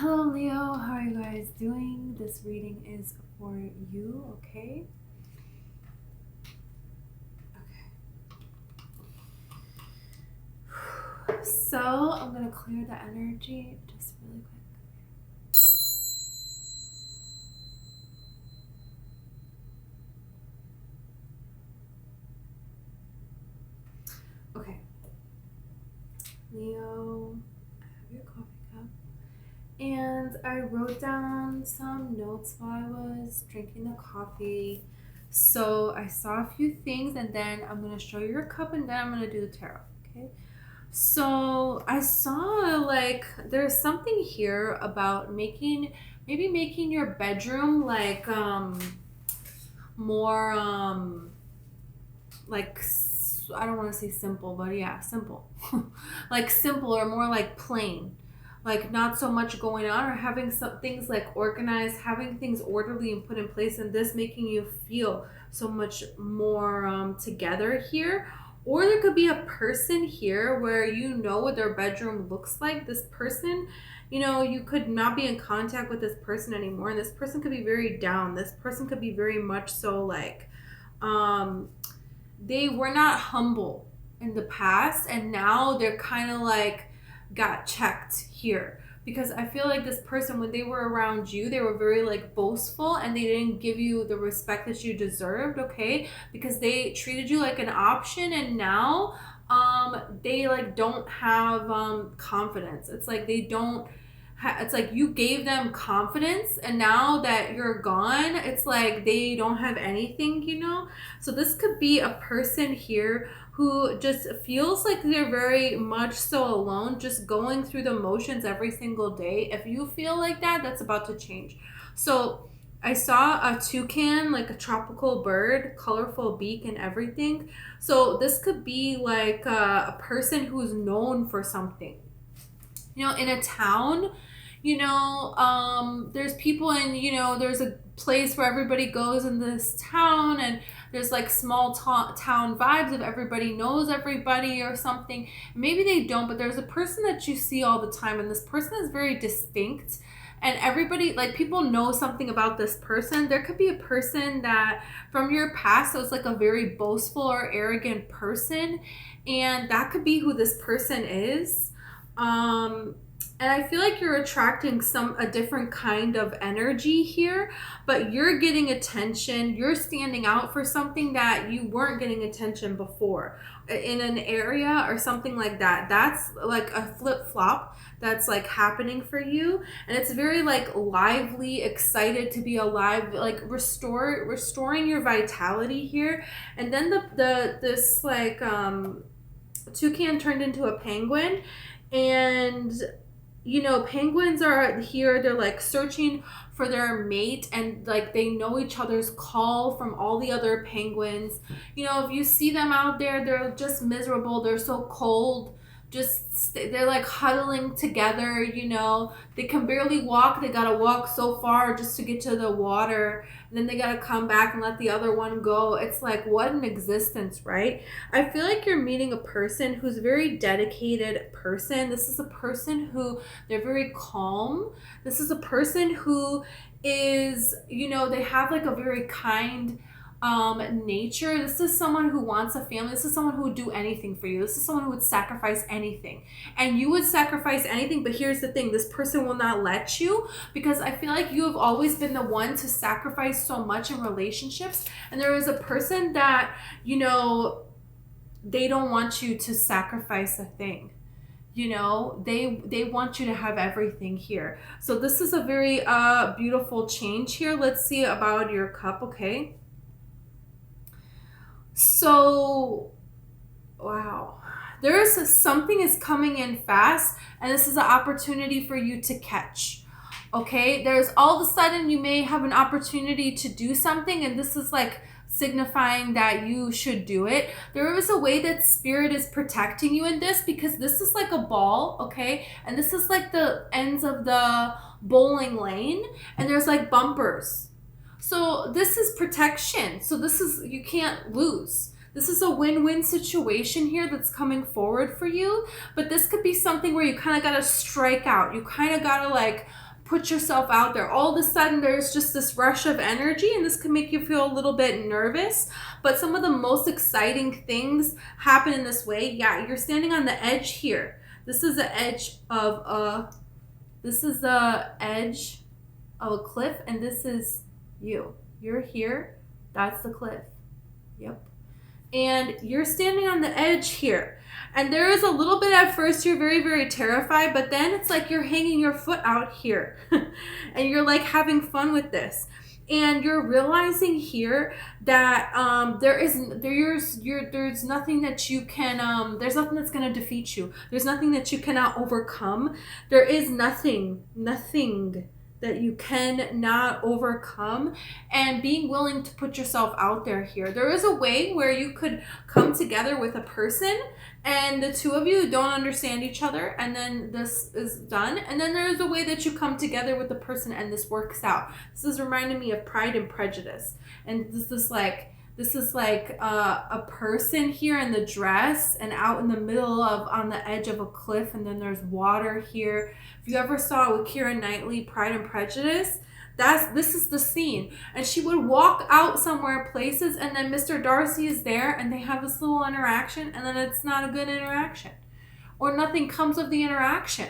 Hello, Leo. How are you guys doing? This reading is for you, okay? Okay. So, I'm going to clear the energy just really quick. Okay. Leo, I have your coffee cup. And I wrote down some notes while I was drinking the coffee. So, I saw a few things, and then I'm going to show you your cup, and then I'm going to do the tarot, okay? So I saw like there's something here about maybe making your bedroom like more like I don't want to say simple, but yeah, simple. Like simple or more like plain. Like not so much going on, or having some things like organized, having things orderly and put in place, and this making you feel so much more together here. Or there could be a person here where you know what their bedroom looks like. This person, you could not be in contact with this person anymore, and this person could be very down. This person could be very much so like um they were not humble in the past, and now they're kind of like got checked here, because I feel like this person, when they were around you, they were very like boastful, and they didn't give you the respect that you deserved, okay? Because they treated you like an option, and now they like don't have confidence. It's like they don't it's like you gave them confidence, and now that you're gone, it's like they don't have anything. So this could be a person here who just feels like they're very much so alone, just going through the motions every single day. If you feel like that, that's about to change. So I saw a toucan, like a tropical bird, colorful beak and everything. So this could be like a person who's known for something. In a town, there's people, and there's a place where everybody goes in this town, and there's like small town vibes of everybody knows everybody or something. Maybe they don't, but there's a person that you see all the time, and this person is very distinct, and everybody, like, people know something about this person. There could be a person that from your past, so it's like a very boastful or arrogant person, and that could be who this person is. um and I feel like you're attracting a different kind of energy here, but you're getting attention. You're standing out for something that you weren't getting attention before in an area or something like that. That's like a flip-flop that's like happening for you, and it's very like lively, excited to be alive, like restoring your vitality here. And then this like toucan turned into a penguin, and penguins are here. They're like searching for their mate, and like they know each other's call from all the other penguins. If you see them out there, they're just miserable. They're so cold. They're like huddling together. They can barely walk. They gotta walk so far just to get to the water, and then they gotta come back and let the other one go. It's like, what an existence, right? I feel like you're meeting a person who's a very dedicated person. This is a person who, they're very calm. This is a person who is, they have like a very kind nature. This is someone who wants a family. This is someone who would do anything for you. This is someone who would sacrifice anything. And you would sacrifice anything, but here's the thing, this person will not let you, because I feel like you have always been the one to sacrifice so much in relationships. And there is a person that, they don't want you to sacrifice a thing. They want you to have everything here. So this is a very beautiful change here. Let's see about your cup, okay? So, wow. There's something is coming in fast, and this is an opportunity for you to catch. Okay? There's all of a sudden you may have an opportunity to do something, and this is like signifying that you should do it. There is a way that spirit is protecting you in this, because this is like a ball, okay? And this is like the ends of the bowling lane, and there's like bumpers. So this is protection. So this is, you can't lose. This is a win-win situation here that's coming forward for you. But this could be something where you kind of got to strike out. You kind of got to like put yourself out there. All of a sudden, there's just this rush of energy, and this can make you feel a little bit nervous. But some of the most exciting things happen in this way. Yeah, you're standing on the edge here. This is the edge of a cliff, and this is you. You're here. That's the cliff. Yep. And you're standing on the edge here. And there is a little bit at first, you're very, very terrified, but then it's like you're hanging your foot out here and you're like having fun with this. And you're realizing here that there's nothing that you can, there's nothing that's going to defeat you. There's nothing that you cannot overcome. There is nothing that you cannot overcome, and being willing to put yourself out there here. There is a way where you could come together with a person and the two of you don't understand each other, and then this is done. And then there's a way that you come together with the person and this works out. This is reminding me of Pride and Prejudice. And this is like a person here in the dress and out in the middle of, on the edge of a cliff, and then there's water here. If you ever saw it with Keira Knightley, Pride and Prejudice, this is the scene. And she would walk out somewhere places, and then Mr. Darcy is there, and they have this little interaction, and then it's not a good interaction. Or nothing comes of the interaction.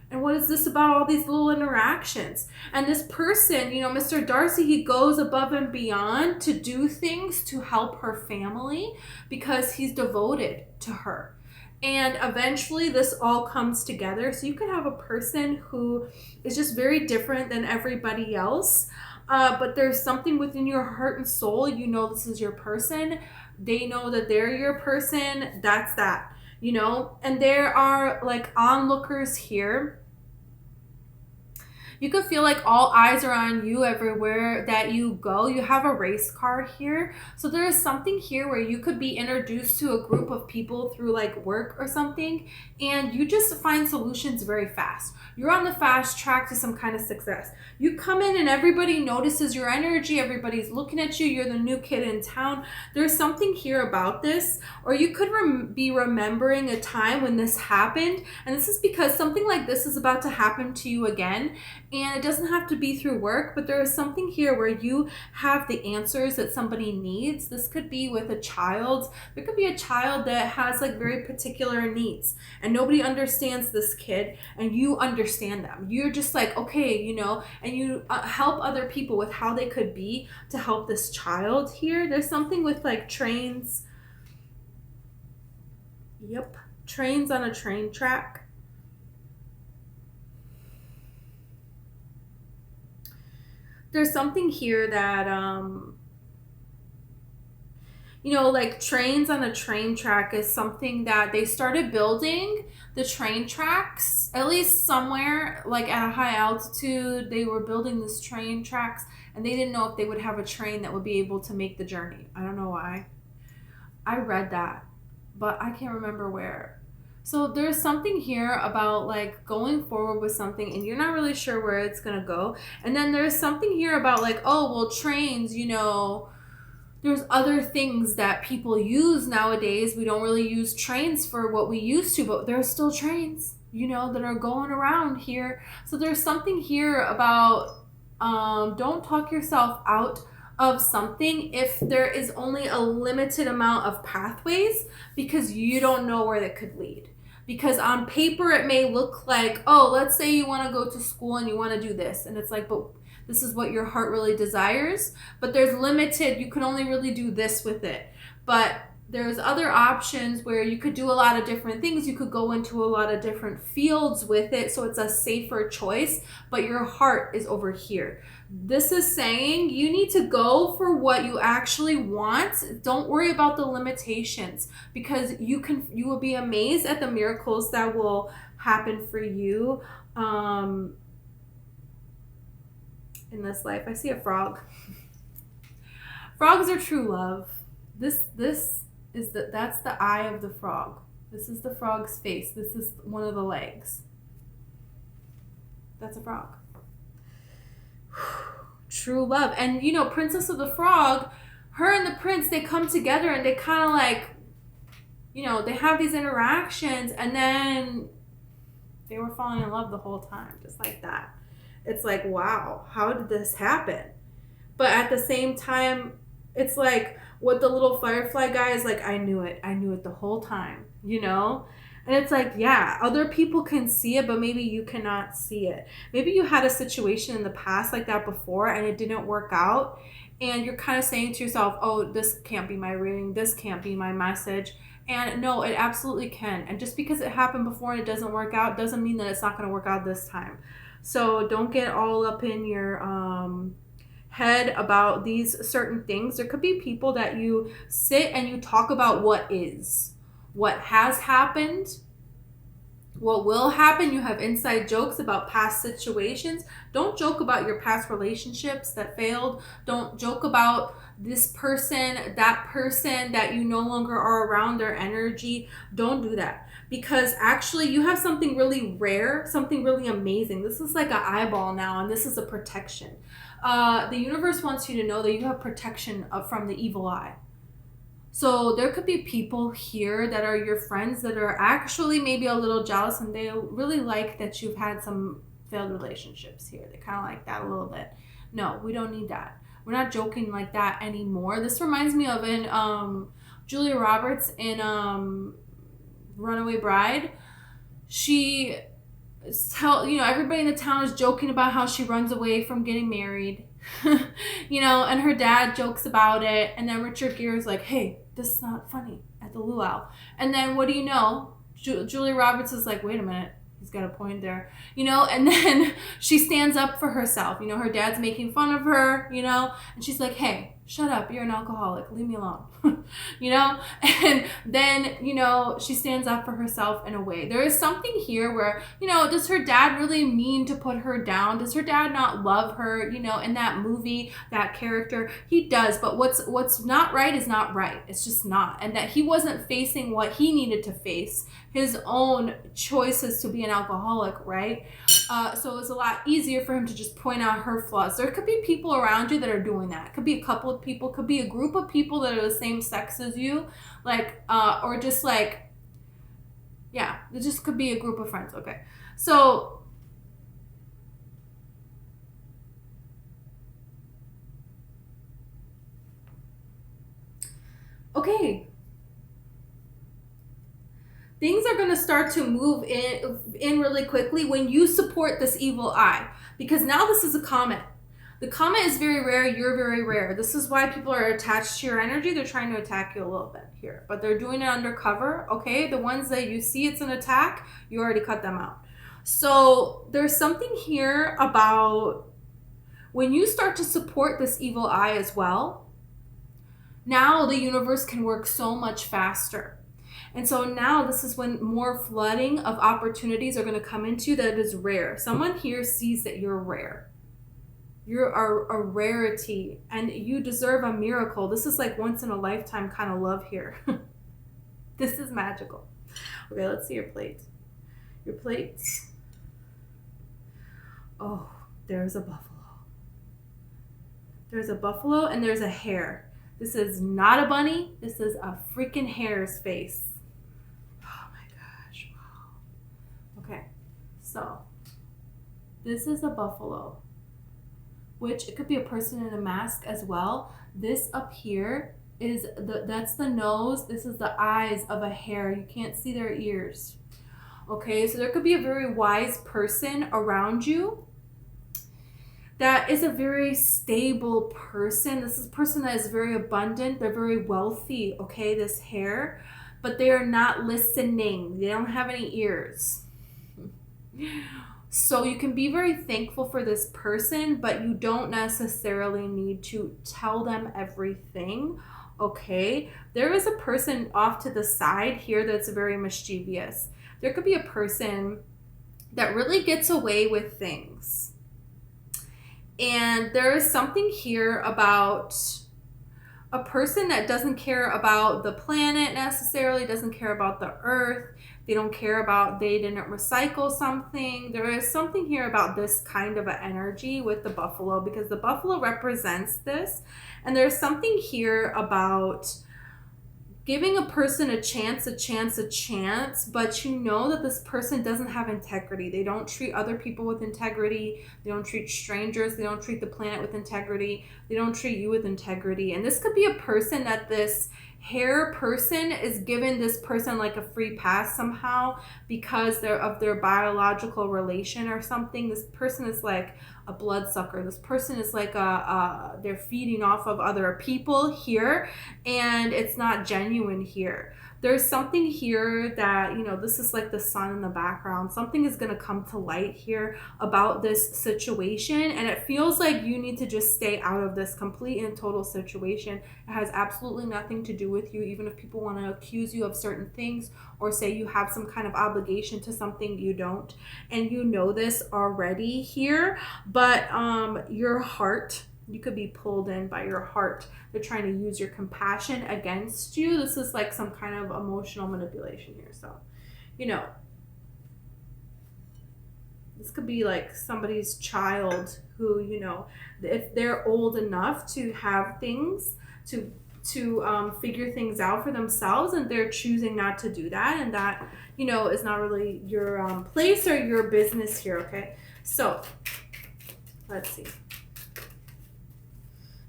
And what is this about all these little interactions? And this person, you know, Mr. Darcy, he goes above and beyond to do things to help her family because he's devoted to her. And eventually this all comes together. So you can have a person who is just very different than everybody else. But there's something within your heart and soul. You know this is your person. They know that they're your person. That's that. You know, and there are like onlookers here. You could feel like all eyes are on you everywhere that you go. You have a race car here. So there is something here where you could be introduced to a group of people through like work or something, and you just find solutions very fast. You're on the fast track to some kind of success. You come in and everybody notices your energy. Everybody's looking at you. You're the new kid in town. There's something here about this. Or you could be remembering a time when this happened. And this is because something like this is about to happen to you again. And it doesn't have to be through work, but there is something here where you have the answers that somebody needs. This could be with a child. There could be a child that has like very particular needs, and nobody understands this kid, and you understand them. You're just like, okay, you know, and you help other people with how they could be to help this child here. There's something with like trains. Yep, trains on a train track. There's something here that, you know, like trains on a train track is something that they started building the train tracks, at least somewhere like at a high altitude. They were building this train tracks, and they didn't know if they would have a train that would be able to make the journey. I don't know why. I read that, but I can't remember where. So there's something here about like going forward with something and you're not really sure where it's going to go. And then there's something here about like, oh, well, trains, you know, there's other things that people use nowadays. We don't really use trains for what we used to, but there's still trains, you know, that are going around here. So there's something here about don't talk yourself out of something if there is only a limited amount of pathways, because you don't know where that could lead. Because on paper it may look like, oh, let's say you want to go to school and you want to do this, and it's like, but this is what your heart really desires, but there's limited, you can only really do this with it. But there's other options where you could do a lot of different things. You could go into a lot of different fields with it, so it's a safer choice, but your heart is over here. This is saying you need to go for what you actually want. Don't worry about the limitations, because you will be amazed at the miracles that will happen for you in this life. I see a frog. Frogs are true love. This is that's the eye of the frog. This is the frog's face. This is one of the legs. That's a frog. True love. And you know, Princess of the Frog, her and the prince, they come together and they kind of like, you know, they have these interactions, and then they were falling in love the whole time, just like that. It's like, wow, how did this happen? But at the same time, it's like what the little firefly guy is like, I knew it. I knew it the whole time, you know? And it's like, yeah, other people can see it, but maybe you cannot see it. Maybe you had a situation in the past like that before and it didn't work out. And you're kind of saying to yourself, oh, this can't be my reading. This can't be my message. And no, it absolutely can. And just because it happened before and it doesn't work out doesn't mean that it's not going to work out this time. So don't get all up in your head about these certain things. There could be people that you sit and you talk about what is, what has happened, what will happen. You have inside jokes about past situations. Don't joke about your past relationships that failed. Don't joke about this person that you no longer are around, their energy. Don't do that, because actually you have something really rare, something really amazing. This is like an eyeball now, and this is a protection. The universe wants you to know that you have protection from the evil eye. So there could be people here that are your friends that are actually maybe a little jealous, and they really like that you've had some failed relationships here. They kind of like that a little bit. No, we don't need that. We're not joking like that anymore. This reminds me of in Julia Roberts in Runaway Bride. She everybody in the town is joking about how she runs away from getting married. And her dad jokes about it, and then Richard Gere's like, hey, this is not funny at the luau. And then what do you know? Julia Roberts is like, wait a minute, he's got a point there, and then she stands up for herself. Her dad's making fun of her, and she's like, hey, shut up, you're an alcoholic, leave me alone. And then she stands up for herself in a way. There is something here where does her dad really mean to put her down? Does her dad not love her? In that movie, that character, he does, but what's not right is not right. It's just not. And that he wasn't facing what he needed to face, his own choices to be an alcoholic, right? So it was a lot easier for him to just point out her flaws. There could be people around you that are doing that. It could be a couple of people, could be a group of people that are the same sex as you, or just like, yeah, it just could be a group of friends. Okay, so okay, things are going to start to move in really quickly when you support this evil eye, because now this is a comet. The comet is very rare. You're very rare. This is why people are attached to your energy. They're trying to attack you a little bit here, but they're doing it undercover. Okay, the ones that you see it's an attack, you already cut them out. So there's something here about when you start to support this evil eye as well. Now the universe can work so much faster. And so now this is when more flooding of opportunities are going to come into that is rare. Someone here sees that you're rare. You're a rarity, and you deserve a miracle. This is like once in a lifetime kind of love here. This is magical. Okay, let's see your plate. Your plates. Oh, there's a buffalo. There's a buffalo and there's a hare. This is not a bunny. This is a freaking hare's face. Oh my gosh, wow. Okay, so this is a buffalo, which it could be a person in a mask as well. This up here is that's the nose. This is the eyes of a hare. You can't see their ears. Okay, so there could be a very wise person around you that is a very stable person. This is a person that is very abundant. They're very wealthy, okay, this hare, but they are not listening. They don't have any ears. So you can be very thankful for this person, but you don't necessarily need to tell them everything, okay? There is a person off to the side here that's very mischievous. There could be a person that really gets away with things. And there is something here about a person that doesn't care about the planet necessarily, doesn't care about the earth. They don't care about they didn't recycle something. There is something here about this kind of an energy with the buffalo, because the buffalo represents this. And there's something here about giving a person a chance, but you know that this person doesn't have integrity. They don't treat other people with integrity. They don't treat strangers. They don't treat the planet with integrity. They don't treat you with integrity. And this could be a person that this hair person is giving this person like a free pass somehow because they're of their biological relation or something. This person is like a bloodsucker. This person is like they're feeding off of other people here, and it's not genuine here. There's something here that, you know, this is like the sun in the background. Something is going to come to light here about this situation, and it feels like you need to just stay out of this complete and total situation. It has absolutely nothing to do with you, even if people want to accuse you of certain things or say you have some kind of obligation to something. You don't, and you know this already here, but your heart, you could be pulled in by your heart. They're trying to use your compassion against you. This is like some kind of emotional manipulation here. So, you know, this could be like somebody's child who, you know, if they're old enough to have things, to figure things out for themselves, and they're choosing not to do that, and that, you know, is not really your place or your business here. Okay, so let's see.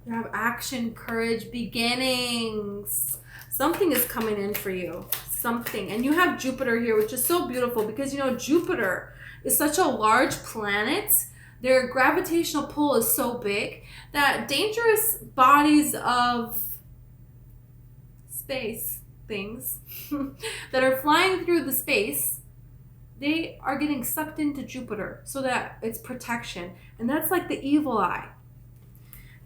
You have action, courage, beginnings. Something is coming in for you. Something. And you have Jupiter here, which is so beautiful because, you know, Jupiter is such a large planet. Their gravitational pull is so big that dangerous bodies of space things that are flying through the space, they are getting sucked into Jupiter so that it's protection. And that's like the evil eye.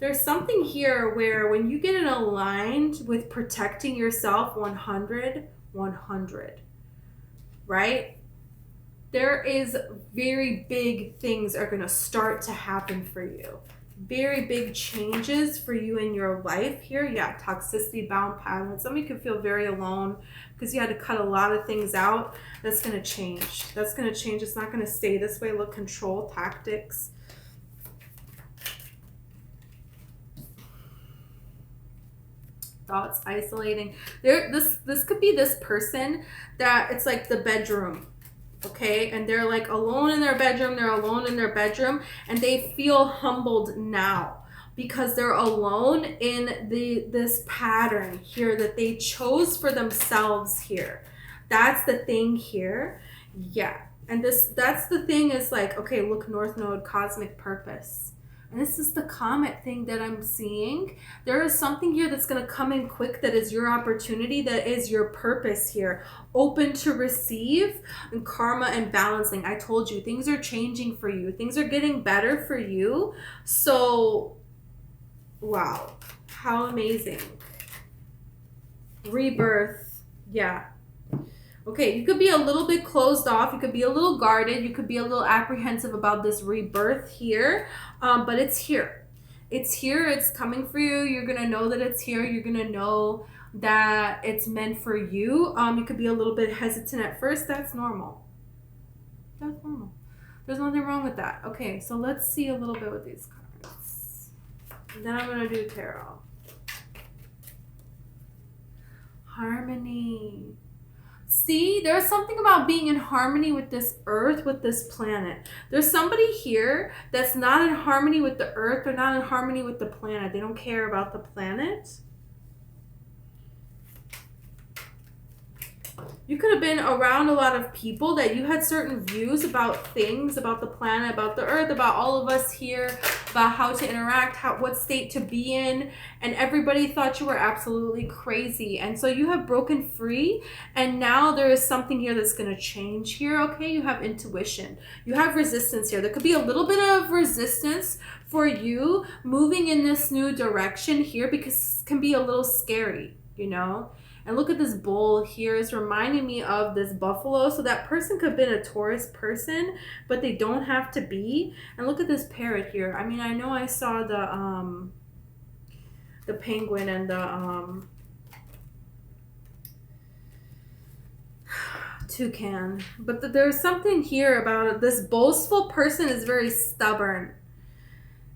There's something here where when you get it aligned with protecting yourself 100, right? There is very big things are going to start to happen for you. Very big changes for you in your life here. Yeah, toxicity bound patterns. Some of you can feel very alone because you had to cut a lot of things out. That's going to change. That's going to change. It's not going to stay this way. Look, control tactics. Thoughts isolating. This could be this person that it's like the bedroom, okay, and they're like alone in their bedroom. They're alone in their bedroom, and they feel humbled now because they're alone in this pattern here that they chose for themselves here. That's the thing here. Yeah, and that's the thing is like, okay, look, North Node, cosmic purpose. And this is the comet thing that I'm seeing. There is something here that's going to come in quick that is your opportunity, that is your purpose here. Open to receive, and karma and balancing. I told you, things are changing for you. Things are getting better for you. So, wow. How amazing. Rebirth. Yeah. Okay, you could be a little bit closed off. You could be a little guarded. You could be a little apprehensive about this rebirth here. But it's here. It's here. It's coming for you. You're going to know that it's here. You're going to know that it's meant for you. You could be a little bit hesitant at first. That's normal. That's normal. There's nothing wrong with that. Okay, so let's see a little bit with these cards. And then I'm going to do tarot. Harmony. See, there's something about being in harmony with this earth, with this planet. There's somebody here that's not in harmony with the earth. They're not in harmony with the planet. They don't care about the planet. You could have been around a lot of people that you had certain views about things, about the planet, about the earth, about all of us here, about how to interact, what state to be in, and everybody thought you were absolutely crazy. And so you have broken free, and now there is something here that's going to change here, okay? You have intuition. You have resistance here. There could be a little bit of resistance for you moving in this new direction here because it can be a little scary, you know? And look at this bull here. It's reminding me of this buffalo. So that person could have been a Taurus person, but they don't have to be. And look at this parrot here. I mean, I know I saw the penguin and the toucan. But there's something here about it. This boastful person is very stubborn.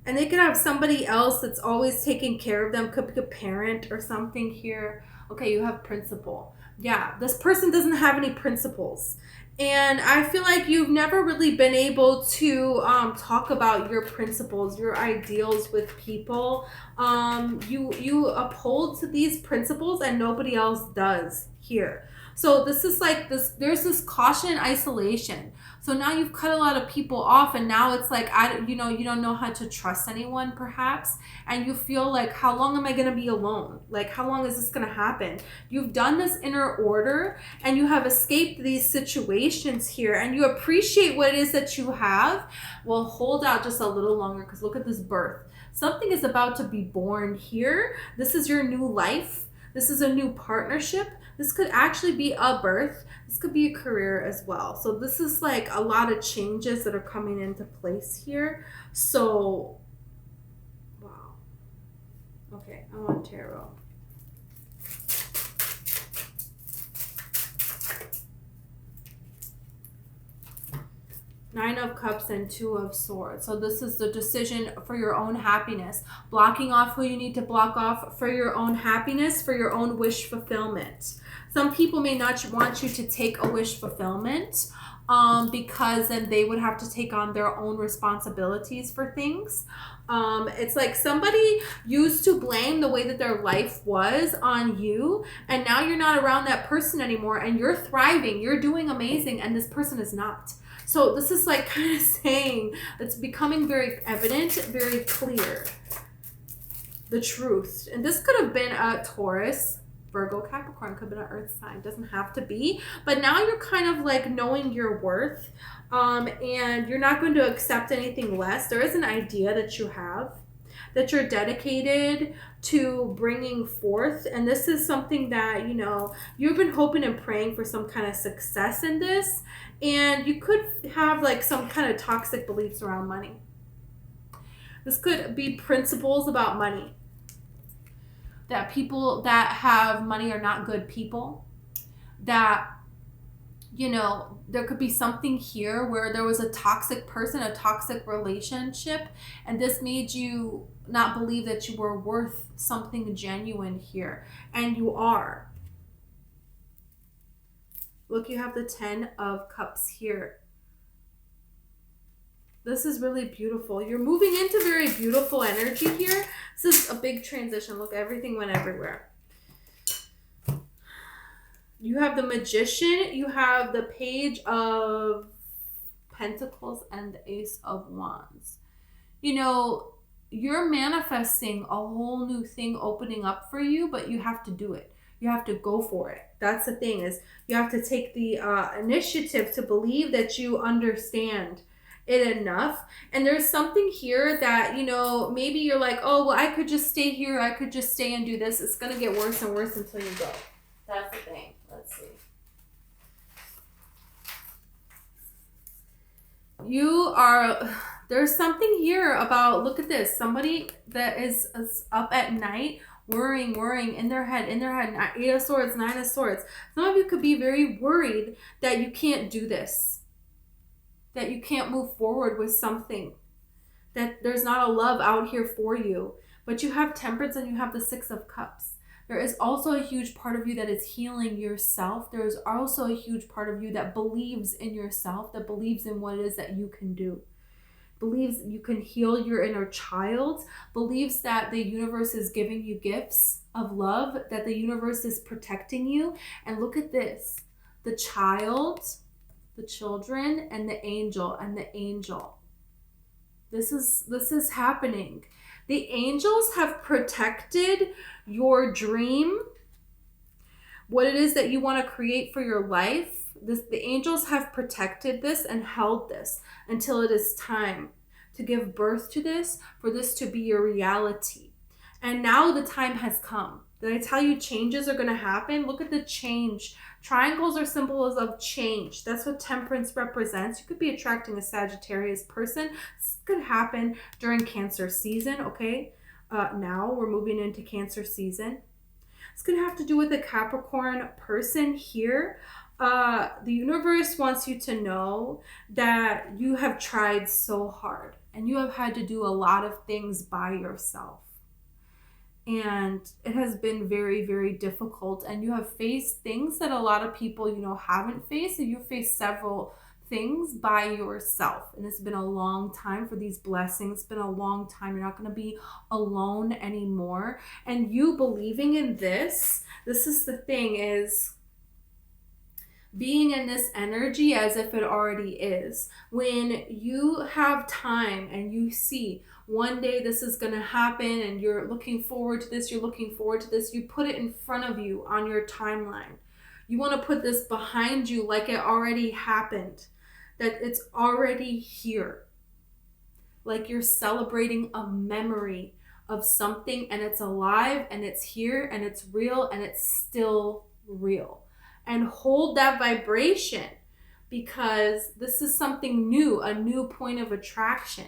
And they could have somebody else that's always taking care of them. Could be a parent or something here. Okay, you have principle. Yeah, this person doesn't have any principles. And I feel like you've never really been able to talk about your principles, your ideals with people. You uphold to these principles and nobody else does here. So this is like this. There's this caution and isolation. So now you've cut a lot of people off, and now it's like you don't know how to trust anyone, perhaps, and you feel like, how long am I going to be alone? Like, how long is this going to happen? You've done this inner order, and you have escaped these situations here, and you appreciate what it is that you have. Well, hold out just a little longer, because look at this birth. Something is about to be born here. This is your new life. This is a new partnership. This could actually be a birth. This could be a career as well. So this is like a lot of changes that are coming into place here. So, wow. Okay, I want tarot. Nine of Cups and Two of Swords. So this is the decision for your own happiness. Blocking off who you need to block off for your own happiness, for your own wish fulfillment. Some people may not want you to take a wish fulfillment because then they would have to take on their own responsibilities for things. It's like somebody used to blame the way that their life was on you, and now you're not around that person anymore, and you're thriving, you're doing amazing, and this person is not. So this is like kind of saying, it's becoming very evident, very clear, the truth. And this could have been a Taurus, Virgo, Capricorn, could have been an earth sign, doesn't have to be. But now you're kind of like knowing your worth, and you're not going to accept anything less. There is an idea that you have, that you're dedicated to bringing forth. And this is something that, you've been hoping and praying for some kind of success in this. And you could have like some kind of toxic beliefs around money. This could be principles about money. That people that have money are not good people. That, there could be something here where there was a toxic person, a toxic relationship, and this made you not believe that you were worth something genuine here. And you are. Look, you have the 10 of Cups here. This is really beautiful. You're moving into very beautiful energy here. This is a big transition. Look, everything went everywhere. You have the Magician. You have the Page of Pentacles and the Ace of Wands. You're manifesting a whole new thing opening up for you, but you have to do it. You have to go for it. That's the thing, is you have to take the initiative to believe that you understand it enough. And there's something here that, maybe you're like, oh, well, I could just stay here. I could just stay and do this. It's going to get worse and worse until you go. That's the thing. Let's see. There's something here about, look at this. Somebody that is up at night worrying in their head, 8 of Swords, 9 of Swords. Some of you could be very worried that you can't do this, that you can't move forward with something, that there's not a love out here for you. But you have Temperance and you have the 6 of Cups. There is also a huge part of you that is healing yourself. There is also a huge part of you that believes in yourself, that believes in what it is that you can do. Believes you can heal your inner child, believes that the universe is giving you gifts of love, that the universe is protecting you. And look at this, the child, the children, and the angel, This is happening. The angels have protected your dream, what it is that you want to create for your life. The angels have protected this and held this until it is time to give birth to this, for this to be your reality. And now the time has come. Did I tell you changes are going to happen? Look at the change. Triangles are symbols of change. That's what Temperance represents. You could be attracting a Sagittarius person. This could happen during Cancer season, okay? Now we're moving into Cancer season. It's going to have to do with a Capricorn person here. The universe wants you to know that you have tried so hard and you have had to do a lot of things by yourself. And it has been very, very difficult. And you have faced things that a lot of people, haven't faced. So you faced several things by yourself. And it's been a long time for these blessings. It's been a long time. You're not going to be alone anymore. And you believing in this is the thing, is being in this energy as if it already is. When you have time and you see one day this is going to happen and you're looking forward to this, you put it in front of you on your timeline. You want to put this behind you like it already happened, that it's already here. Like you're celebrating a memory of something, and it's alive and it's here and it's real and it's still real. And hold that vibration, because this is something new, a new point of attraction.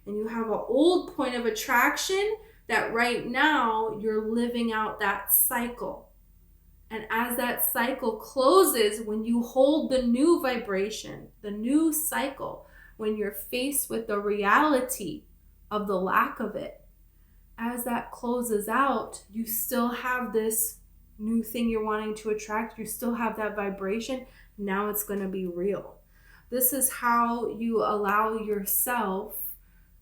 And you have an old point of attraction that right now you're living out that cycle. And as that cycle closes, when you hold the new vibration, the new cycle, when you're faced with the reality of the lack of it, as that closes out, you still have this new thing you're wanting to attract. You still have that vibration. Now it's going to be real. This is how you allow yourself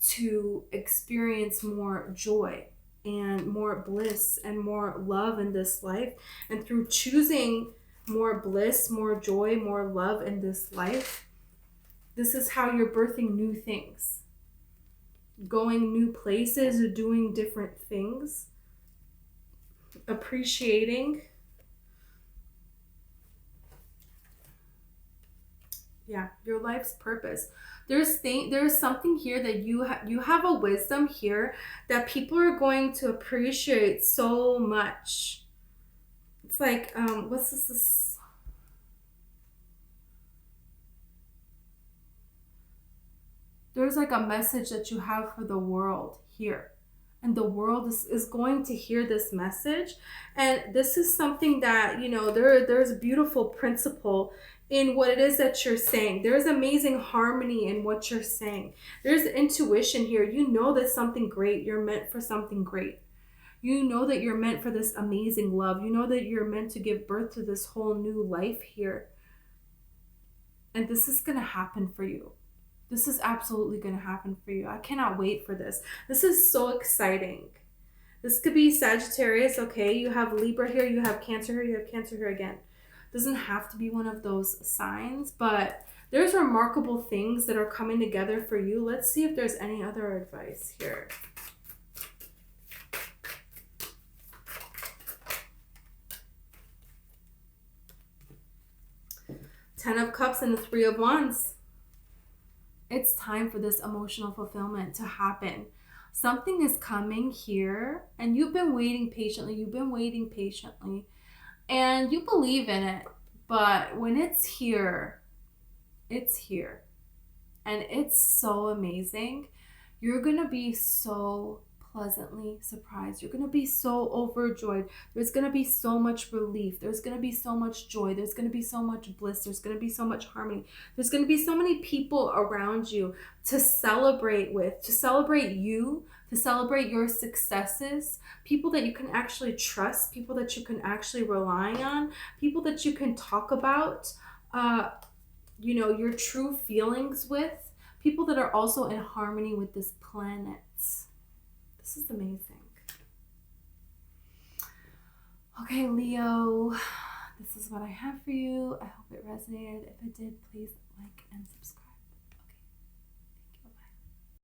to experience more joy and more bliss and more love in this life. And through choosing more bliss, more joy, more love in this life, this is how you're birthing new things, going new places, doing different things, appreciating. Yeah, your life's purpose. There's something here that you have a wisdom here that people are going to appreciate so much. It's like, what's this? There's like a message that you have for the world here. And the world is going to hear this message. And this is something that, there's a beautiful principle in what it is that you're saying. There's amazing harmony in what you're saying. There's intuition here. You know that something great, you're meant for something great. You know that you're meant for this amazing love. You know that you're meant to give birth to this whole new life here. And this is going to happen for you. This is absolutely going to happen for you. I cannot wait for this. This is so exciting. This could be Sagittarius, okay? You have Libra here, you have Cancer here, you have Cancer here again. Doesn't have to be one of those signs, but there's remarkable things that are coming together for you. Let's see if there's any other advice here. Ten of Cups and the Three of Wands. It's time for this emotional fulfillment to happen. Something is coming here, and you've been waiting patiently. And you believe in it. But when it's here, it's here. And it's so amazing. You're going to be so pleasantly surprised. You're going to be so overjoyed. There's going to be so much relief. There's going to be so much joy. There's going to be so much bliss. There's going to be so much harmony. There's going to be so many people around you to celebrate with, to celebrate you, to celebrate your successes, people that you can actually trust, people that you can actually rely on, people that you can talk about, your true feelings with, people that are also in harmony with this planet. This is amazing. Okay, Leo, this is what I have for you. I hope it resonated. If it did, please like and subscribe.